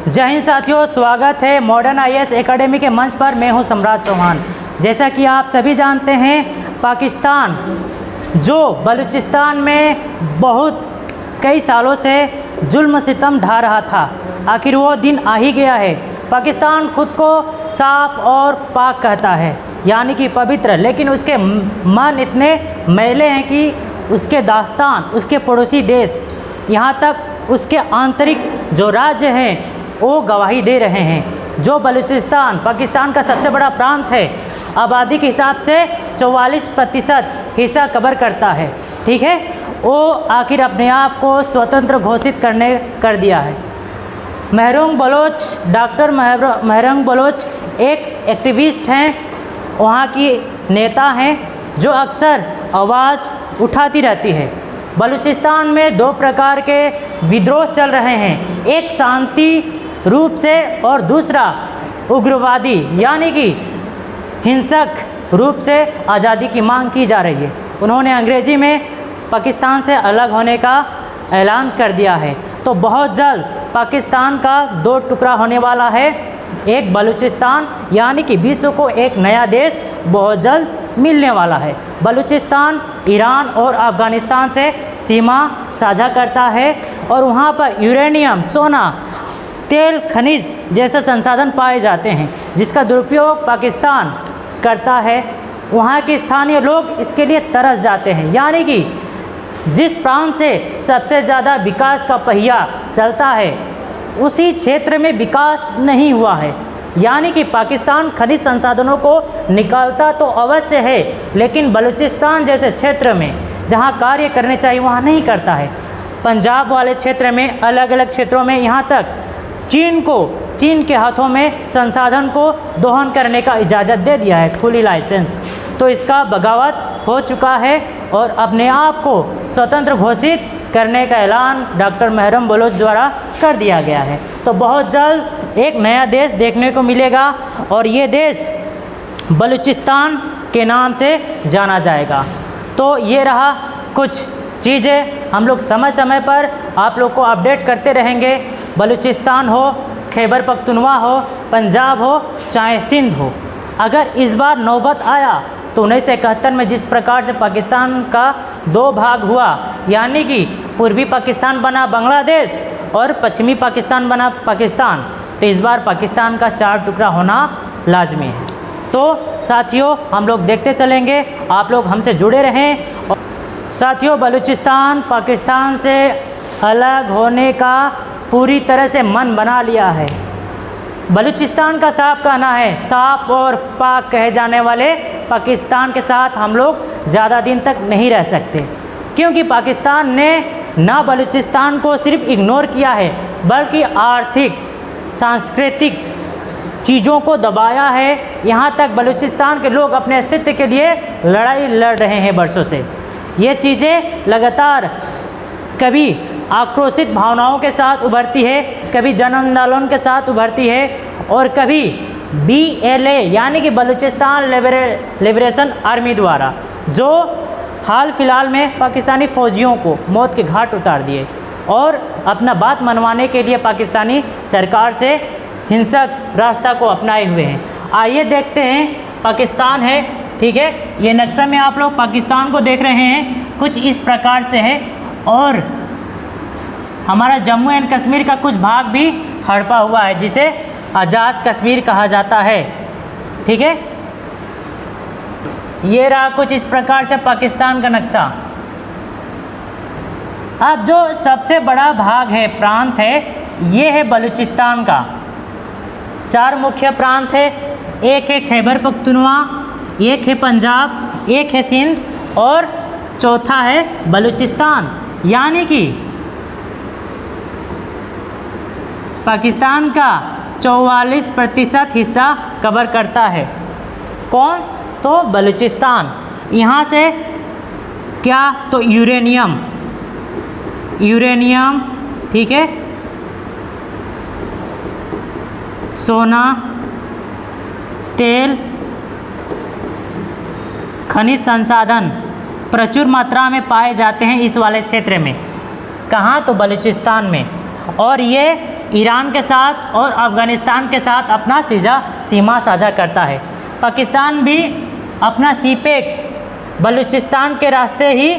जय हिंद साथियों, स्वागत है मॉडर्न आईएएस एकेडमी के मंच पर। मैं हूं सम्राट चौहान। जैसा कि आप सभी जानते हैं, पाकिस्तान जो बलूचिस्तान में बहुत कई सालों से जुल्म सितम ढा रहा था, आखिर वो दिन आ ही गया है। पाकिस्तान खुद को साफ और पाक कहता है, यानी कि पवित्र, लेकिन उसके मन इतने मैले हैं कि उसके दास्तान, उसके पड़ोसी देश, यहाँ तक उसके आंतरिक जो राज्य हैं वो गवाही दे रहे हैं। जो बलूचिस्तान पाकिस्तान का सबसे बड़ा प्रांत है, आबादी के हिसाब से 44% हिस्सा कवर करता है, ठीक है, वो आखिर अपने आप को स्वतंत्र घोषित कर दिया है। महरंग बलोच, डॉक्टर महरंग बलोच एक एक्टिविस्ट हैं, वहाँ की नेता हैं जो अक्सर आवाज़ उठाती रहती है। बलूचिस्तान में दो प्रकार के विद्रोह चल रहे हैं, एक शांति रूप से और दूसरा उग्रवादी यानी कि हिंसक रूप से आज़ादी की मांग की जा रही है। उन्होंने अंग्रेज़ी में पाकिस्तान से अलग होने का ऐलान कर दिया है। तो बहुत जल्द पाकिस्तान का दो टुकड़ा होने वाला है, एक बलूचिस्तान यानी कि विश्व को एक नया देश बहुत जल्द मिलने वाला है। बलूचिस्तान ईरान और अफ़गानिस्तान से सीमा साझा करता है और वहाँ पर यूरेनियम, सोना, तेल, खनिज जैसे संसाधन पाए जाते हैं, जिसका दुरुपयोग पाकिस्तान करता है। वहाँ के स्थानीय लोग इसके लिए तरस जाते हैं, यानी कि जिस प्रांत से सबसे ज़्यादा विकास का पहिया चलता है, उसी क्षेत्र में विकास नहीं हुआ है। यानी कि पाकिस्तान खनिज संसाधनों को निकालता तो अवश्य है, लेकिन बलूचिस्तान जैसे क्षेत्र में जहाँ कार्य करने चाहिए वहाँ नहीं करता है। पंजाब वाले क्षेत्र में, अलग अलग क्षेत्रों में, यहाँ तक चीन के हाथों में संसाधन को दोहन करने का इजाज़त दे दिया है, खुली लाइसेंस। तो इसका बगावत हो चुका है और अपने आप को स्वतंत्र घोषित करने का ऐलान डॉक्टर महरंग बलोच द्वारा कर दिया गया है। तो बहुत जल्द एक नया देश देखने को मिलेगा और ये देश बलूचिस्तान के नाम से जाना जाएगा। तो ये रहा कुछ चीज़ें, हम लोग समय समय पर आप लोग को अपडेट करते रहेंगे। बलूचिस्तान हो, खैबर पख्तूनख्वा हो, पंजाब हो, चाहे सिंध हो। अगर इस बार नौबत आया तो 1971 में जिस प्रकार से पाकिस्तान का दो भाग हुआ, यानी कि पूर्वी पाकिस्तान बना बांग्लादेश और पश्चिमी पाकिस्तान बना पाकिस्तान, तो इस बार पाकिस्तान का 4 टुकड़ा होना लाजमी है। तो साथियों, हम लोग देखते चलेंगे, आप लोग हमसे जुड़े रहें। और साथियों, बलूचिस्तान पाकिस्तान से अलग होने का पूरी तरह से मन बना लिया है। बलूचिस्तान का साफ कहना है, साफ और पाक कहे जाने वाले पाकिस्तान के साथ हम लोग ज़्यादा दिन तक नहीं रह सकते, क्योंकि पाकिस्तान ने ना बलूचिस्तान को सिर्फ इग्नोर किया है, बल्कि आर्थिक, सांस्कृतिक चीज़ों को दबाया है। यहाँ तक बलूचिस्तान के लोग अपने अस्तित्व के लिए लड़ाई लड़ रहे हैं वर्षों से। ये चीज़ें लगातार कभी आक्रोशित भावनाओं के साथ उभरती है, कभी जन आंदोलन के साथ उभरती है और कभी BLA यानी कि बलूचिस्तान लिबरेशन आर्मी द्वारा, जो हाल फिलहाल में पाकिस्तानी फ़ौजियों को मौत के घाट उतार दिए और अपना बात मनवाने के लिए पाकिस्तानी सरकार से हिंसक रास्ता को अपनाए हुए हैं। आइए देखते हैं, पाकिस्तान है, ठीक है, ये नक्शा में आप लोग पाकिस्तान को देख रहे हैं, कुछ इस प्रकार से है और हमारा जम्मू एंड कश्मीर का कुछ भाग भी हड़पा हुआ है, जिसे आज़ाद कश्मीर कहा जाता है, ठीक है। ये रहा कुछ इस प्रकार से पाकिस्तान का नक्शा। अब जो सबसे बड़ा भाग है, प्रांत है, ये है बलूचिस्तान का। 4 मुख्य प्रांत है, एक है खैबर पख्तूनख्वा, एक है पंजाब, एक है सिंध और चौथा है बलूचिस्तान। यानी कि पाकिस्तान का 44% हिस्सा कवर करता है। कौन? तो बलूचिस्तान। यहाँ से क्या? तो यूरेनियम, ठीक है, सोना, तेल, खनिज संसाधन प्रचुर मात्रा में पाए जाते हैं इस वाले क्षेत्र में। कहाँ? तो बलूचिस्तान में। और ये ईरान के साथ और अफ़गानिस्तान के साथ अपना सीमा साझा करता है। पाकिस्तान भी अपना सीपेक बलूचिस्तान के रास्ते ही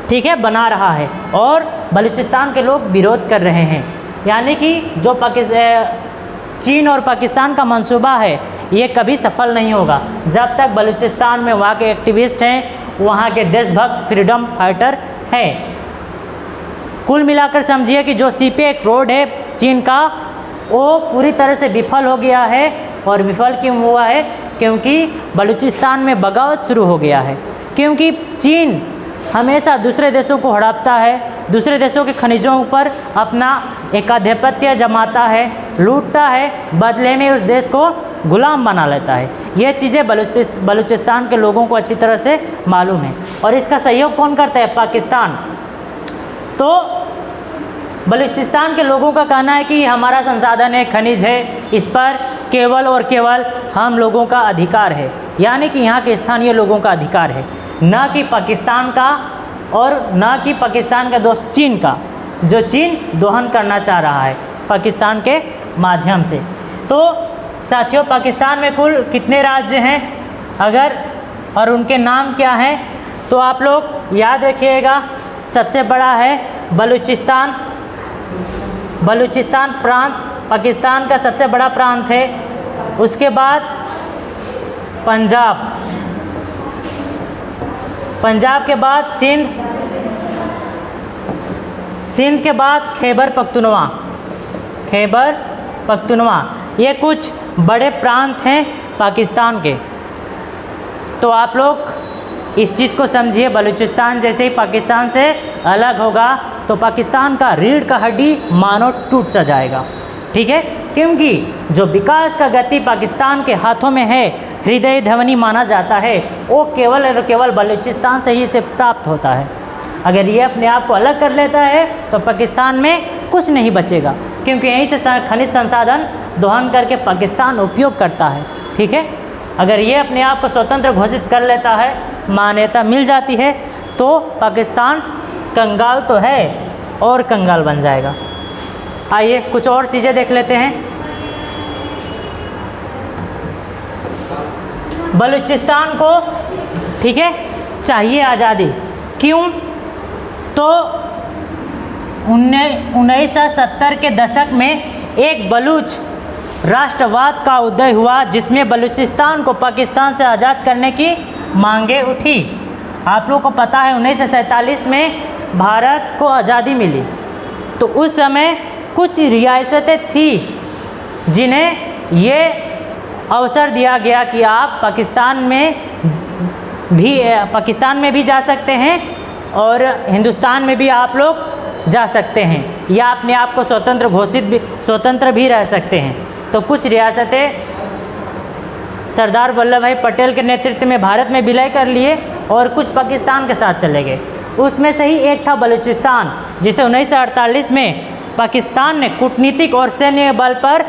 ठीक है बना रहा है और बलूचिस्तान के लोग विरोध कर रहे हैं। यानी कि जो चीन और पाकिस्तान का मंसूबा है ये कभी सफल नहीं होगा जब तक बलूचिस्तान में वहाँ के एक्टिविस्ट हैं, वहाँ के देशभक्त फ्रीडम फाइटर हैं। कुल मिलाकर समझिए कि जो सीपेक रोड है चीन का वो पूरी तरह से विफल हो गया है। और विफल क्यों हुआ है? क्योंकि बलूचिस्तान में बगावत शुरू हो गया है। क्योंकि चीन हमेशा दूसरे देशों को हड़पता है, दूसरे देशों के खनिजों पर अपना एकाधिपत्य जमाता है, लूटता है, बदले में उस देश को गुलाम बना लेता है। ये चीज़ें बलूचिस्तान के लोगों को अच्छी तरह से मालूम है। और इसका सहयोग कौन करता है? पाकिस्तान। तो बलूचिस्तान के लोगों का कहना है कि हमारा संसाधन है, खनिज है, इस पर केवल और केवल हम लोगों का अधिकार है। यानी कि यहाँ के स्थानीय लोगों का अधिकार है, न कि पाकिस्तान का और न कि पाकिस्तान का दोस्त चीन का, जो चीन दोहन करना चाह रहा है पाकिस्तान के माध्यम से। तो साथियों, पाकिस्तान में कुल कितने राज्य हैं अगर और उनके नाम क्या हैं तो आप लोग याद रखिएगा। सबसे बड़ा है बलूचिस्तान प्रांत पाकिस्तान का सबसे बड़ा प्रांत है। उसके बाद पंजाब के बाद सिंध के बाद खैबर पख्तूनवा। ये कुछ बड़े प्रांत हैं पाकिस्तान के। तो आप लोग इस चीज़ को समझिए, बलूचिस्तान जैसे ही पाकिस्तान से अलग होगा तो पाकिस्तान का रीढ़ का हड्डी मानो टूट सा जाएगा। ठीक है, क्योंकि जो विकास का गति पाकिस्तान के हाथों में है, हृदय ध्वनि माना जाता है, वो केवल और केवल बलूचिस्तान से ही से प्राप्त होता है। अगर ये अपने आप को अलग कर लेता है तो पाकिस्तान में कुछ नहीं बचेगा, क्योंकि यहीं से खनिज संसाधन दोहन करके पाकिस्तान उपयोग करता है। ठीक है, अगर ये अपने आप को स्वतंत्र घोषित कर लेता है, मान्यता मिल जाती है, तो पाकिस्तान कंगाल तो है और कंगाल बन जाएगा। आइए कुछ और चीज़ें देख लेते हैं। बलूचिस्तान को ठीक है चाहिए आज़ादी। क्यों? तो 1970 के दशक में एक बलूच राष्ट्रवाद का उदय हुआ, जिसमें बलूचिस्तान को पाकिस्तान से आज़ाद करने की मांगें उठी। आप लोगों को पता है 1947 में भारत को आज़ादी मिली, तो उस समय कुछ रियासतें थी जिन्हें ये अवसर दिया गया कि आप पाकिस्तान में भी जा सकते हैं और हिंदुस्तान में भी आप लोग जा सकते हैं, या अपने आप को स्वतंत्र भी रह सकते हैं। तो कुछ रियासतें सरदार वल्लभ भाई पटेल के नेतृत्व में भारत में विलय कर लिए और कुछ पाकिस्तान के साथ चले गए। उसमें से ही एक था बलूचिस्तान, जिसे 1948 में पाकिस्तान ने कूटनीतिक और सैन्य बल पर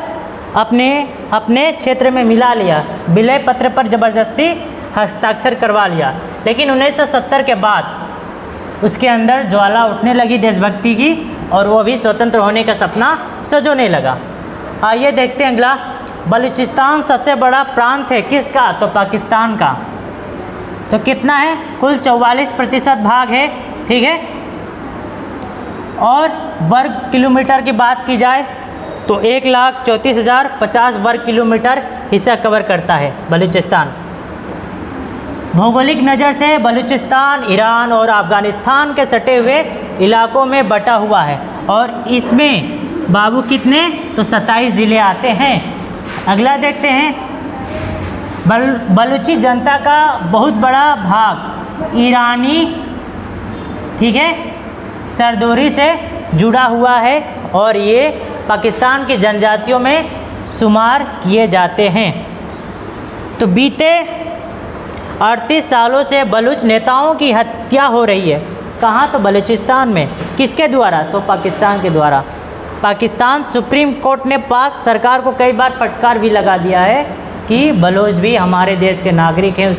अपने क्षेत्र में मिला लिया, विलय पत्र पर ज़बरदस्ती हस्ताक्षर करवा लिया। लेकिन 1970 के बाद उसके अंदर ज्वाला उठने लगी देशभक्ति की और वो भी स्वतंत्र होने का सपना सजोने लगा। आइए देखते हैं अगला। बलूचिस्तान सबसे बड़ा प्रांत है किसका? तो पाकिस्तान का। तो कितना है? कुल 44% भाग है। ठीक है, और वर्ग किलोमीटर की बात की जाए तो 1,34,050 वर्ग किलोमीटर हिस्सा कवर करता है बलूचिस्तान। भौगोलिक नज़र से बलूचिस्तान ईरान और अफ़गानिस्तान के सटे हुए इलाकों में बटा हुआ है और इसमें बाबू कितने? तो 27 ज़िले आते हैं। अगला देखते हैं। बलूची जनता का बहुत बड़ा भाग ईरानी ठीक है सरदोरी से जुड़ा हुआ है और ये पाकिस्तान की जनजातियों में शुमार किए जाते हैं। तो बीते 38 सालों से बलूच नेताओं की हत्या हो रही है। कहाँ? तो बलूचिस्तान में। किसके द्वारा? तो पाकिस्तान के द्वारा। पाकिस्तान सुप्रीम कोर्ट ने पाक सरकार को कई बार फटकार भी लगा दिया है कि बलोच भी हमारे देश के नागरिक हैं,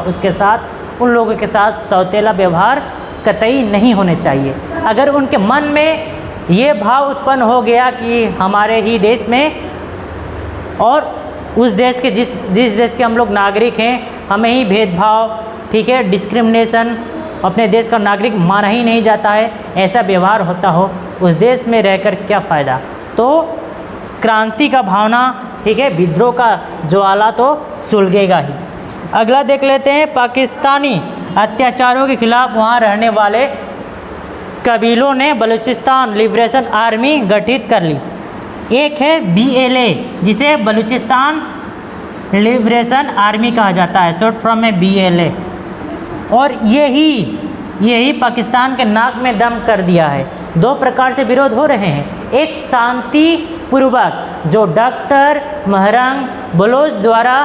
उसके साथ उन लोगों के साथ सौतेला व्यवहार कतई नहीं होने चाहिए। अगर उनके मन में ये भाव उत्पन्न हो गया कि हमारे ही देश में और उस देश के जिस देश के हम लोग नागरिक हैं, हमें ही भेदभाव, ठीक है, डिस्क्रिमिनेशन, अपने देश का नागरिक माना ही नहीं जाता है, ऐसा व्यवहार होता हो, उस देश में रहकर क्या फ़ायदा। तो क्रांति का भावना, ठीक है, विद्रोह का ज्वाला तो सुलगेगा ही। अगला देख लेते हैं, पाकिस्तानी अत्याचारों के खिलाफ वहाँ रहने वाले कबीलों ने बलूचिस्तान लिबरेशन आर्मी गठित कर ली। एक है BLA, जिसे बलूचिस्तान लिबरेशन आर्मी कहा जाता है, शॉर्ट फॉर्म में BLA। और यही पाकिस्तान के नाक में दम कर दिया है। दो प्रकार से विरोध हो रहे हैं, एक शांतिपूर्वक जो डॉक्टर महरंग बलोच द्वारा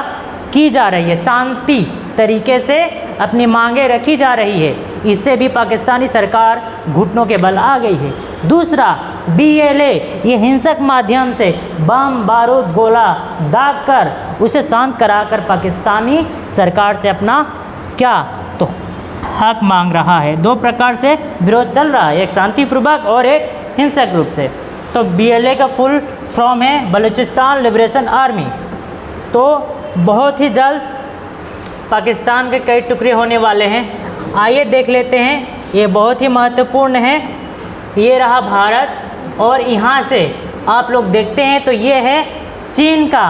की जा रही है, शांति तरीके से अपनी मांगें रखी जा रही है, इससे भी पाकिस्तानी सरकार घुटनों के बल आ गई है। दूसरा BLA, ये हिंसक माध्यम से बम बारूद गोला दाग कर उसे शांत कराकर पाकिस्तानी सरकार से अपना क्या तो हक मांग रहा है। दो प्रकार से विरोध चल रहा है, एक शांतिपूर्वक और एक हिंसक रूप से। तो BLA का फुल फॉर्म है बलूचिस्तान लिबरेशन आर्मी। तो बहुत ही जल्द पाकिस्तान के कई टुकड़े होने वाले हैं। आइए देख लेते हैं, ये बहुत ही महत्वपूर्ण है। ये रहा भारत और यहाँ से आप लोग देखते हैं तो ये है चीन का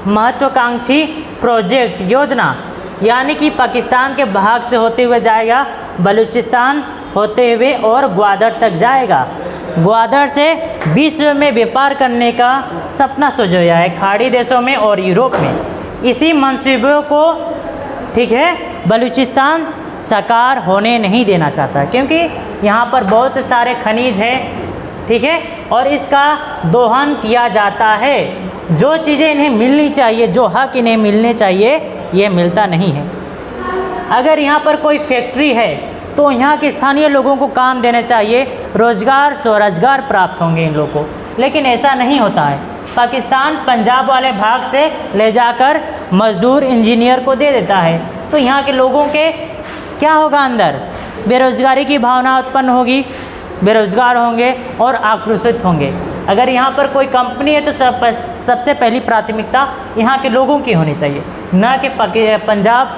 महत्वाकांक्षी प्रोजेक्ट योजना, यानी कि पाकिस्तान के भाग से होते हुए जाएगा, बलूचिस्तान होते हुए और ग्वादर तक जाएगा। ग्वादर से विश्व में व्यापार करने का सपना सोचा है, खाड़ी देशों में और यूरोप में। इसी मंसूबे को, ठीक है, बलूचिस्तान साकार होने नहीं देना चाहता, क्योंकि यहाँ पर बहुत सारे खनिज हैं, ठीक है, और इसका दोहन किया जाता है। जो चीज़ें इन्हें मिलनी चाहिए, जो हक इन्हें मिलने चाहिए, ये मिलता नहीं है। अगर यहाँ पर कोई फैक्ट्री है तो यहाँ के स्थानीय लोगों को काम देना चाहिए, रोजगार स्वरोजगार प्राप्त होंगे इन लोगों को, लेकिन ऐसा नहीं होता है। पाकिस्तान पंजाब वाले भाग से ले जाकर मजदूर इंजीनियर को दे देता है, तो यहाँ के लोगों के क्या होगा, अंदर बेरोजगारी की भावना उत्पन्न होगी, बेरोजगार होंगे और आक्रोशित होंगे। अगर यहाँ पर कोई कंपनी है तो सबसे पहली प्राथमिकता यहाँ के लोगों की होनी चाहिए, न कि पंजाब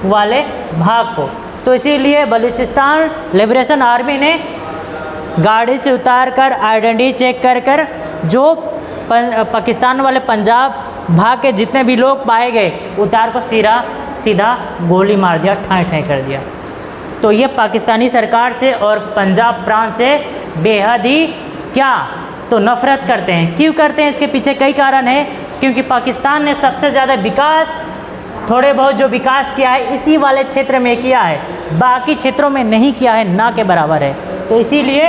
वाले भाग को। तो इसीलिए बलूचिस्तान लिबरेशन आर्मी ने गाड़ी से उतार कर आइडेंटिटी चेक कर जो पाकिस्तान वाले पंजाब भाग के जितने भी लोग पाए गए, उतार को सीधा गोली मार दिया, ठाई कर दिया। तो ये पाकिस्तानी सरकार से और पंजाब प्रांत से बेहद ही क्या तो नफरत करते हैं। क्यों करते हैं, इसके पीछे कई कारण हैं। क्योंकि पाकिस्तान ने सबसे ज़्यादा विकास, थोड़े बहुत जो विकास किया है इसी वाले क्षेत्र में किया है, बाकी क्षेत्रों में नहीं किया है, ना के बराबर है। तो इसीलिए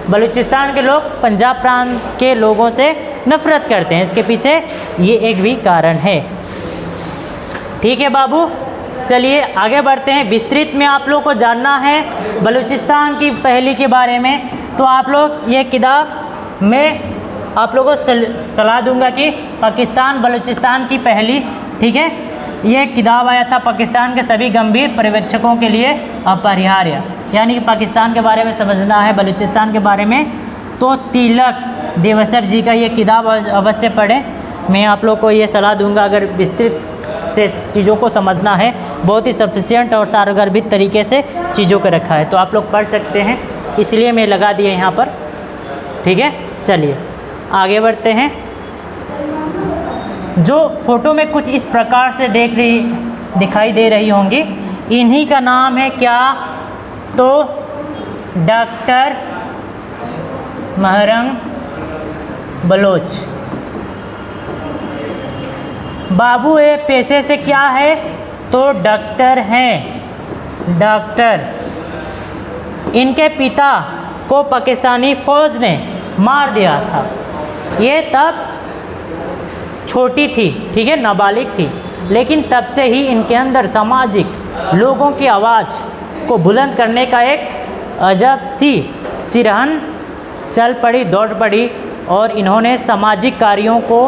बलूचिस्तान के लोग पंजाब प्रांत के लोगों से नफरत करते हैं, इसके पीछे ये एक भी कारण है। ठीक है बाबू, चलिए आगे बढ़ते हैं। विस्तृत में आप लोग को जानना है बलूचिस्तान की पहली के बारे में, तो आप लोग ये किताब में आप लोगों को सलाह दूंगा कि पाकिस्तान बलूचिस्तान की पहली, ठीक है, ये किताब आया था पाकिस्तान के सभी गंभीर पर्यवेक्षकों के लिए अपरिहार्य, यानी कि पाकिस्तान के बारे में समझना है, बलूचिस्तान के बारे में, तो तिलक देवसर जी का ये किताब अवश्य पढ़ें। मैं आप लोग को ये सलाह दूंगा, अगर विस्तृत से चीज़ों को समझना है, बहुत ही सफिशिएंट और सारगर्भित तरीके से चीज़ों को रखा है, तो आप लोग पढ़ सकते हैं, इसलिए मैं लगा दिया यहाँ पर। ठीक है, चलिए आगे बढ़ते हैं। जो फोटो में कुछ इस प्रकार से दिखाई दे रही होंगी, इन्हीं का नाम है क्या, तो डॉक्टर महरंग बलोच। बाबू ये पेशे से क्या है, तो डॉक्टर हैं, डॉक्टर। इनके पिता को पाकिस्तानी फ़ौज ने मार दिया था, ये तब छोटी थी, ठीक है, नाबालिग थी, लेकिन तब से ही इनके अंदर सामाजिक लोगों की आवाज़ को बुलंद करने का एक अजब सी सिरहन चल पड़ी, दौड़ पड़ी, और इन्होंने सामाजिक कार्यों को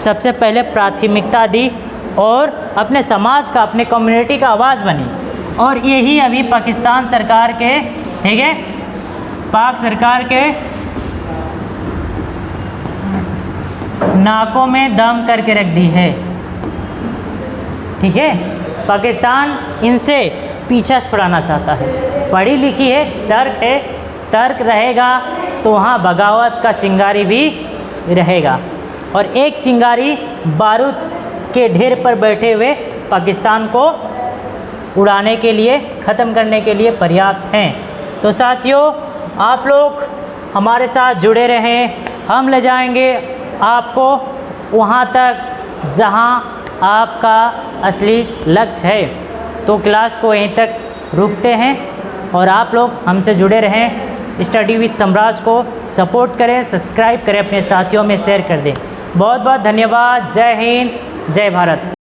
सबसे पहले प्राथमिकता दी और अपने समाज का, अपने कम्युनिटी का आवाज़ बनी। और यही अभी पाकिस्तान सरकार के, ठीक है, पाक सरकार के नाकों में दम करके रख दी है। ठीक है, पाकिस्तान इनसे पीछा छुड़ाना चाहता है। पढ़ी लिखी है, तर्क रहेगा तो वहाँ बगावत का चिंगारी भी रहेगा, और एक चिंगारी बारूद के ढेर पर बैठे हुए पाकिस्तान को उड़ाने के लिए, ख़त्म करने के लिए पर्याप्त हैं। तो साथियों, आप लोग हमारे साथ जुड़े रहें, हम ले जाएंगे आपको वहाँ तक जहाँ आपका असली लक्ष्य है। तो क्लास को यहीं तक रुकते हैं और आप लोग हमसे जुड़े रहें। स्टडी विद सम्राज को सपोर्ट करें, सब्सक्राइब करें, अपने साथियों में शेयर कर दें। बहुत बहुत धन्यवाद। जय हिंद, जय भारत।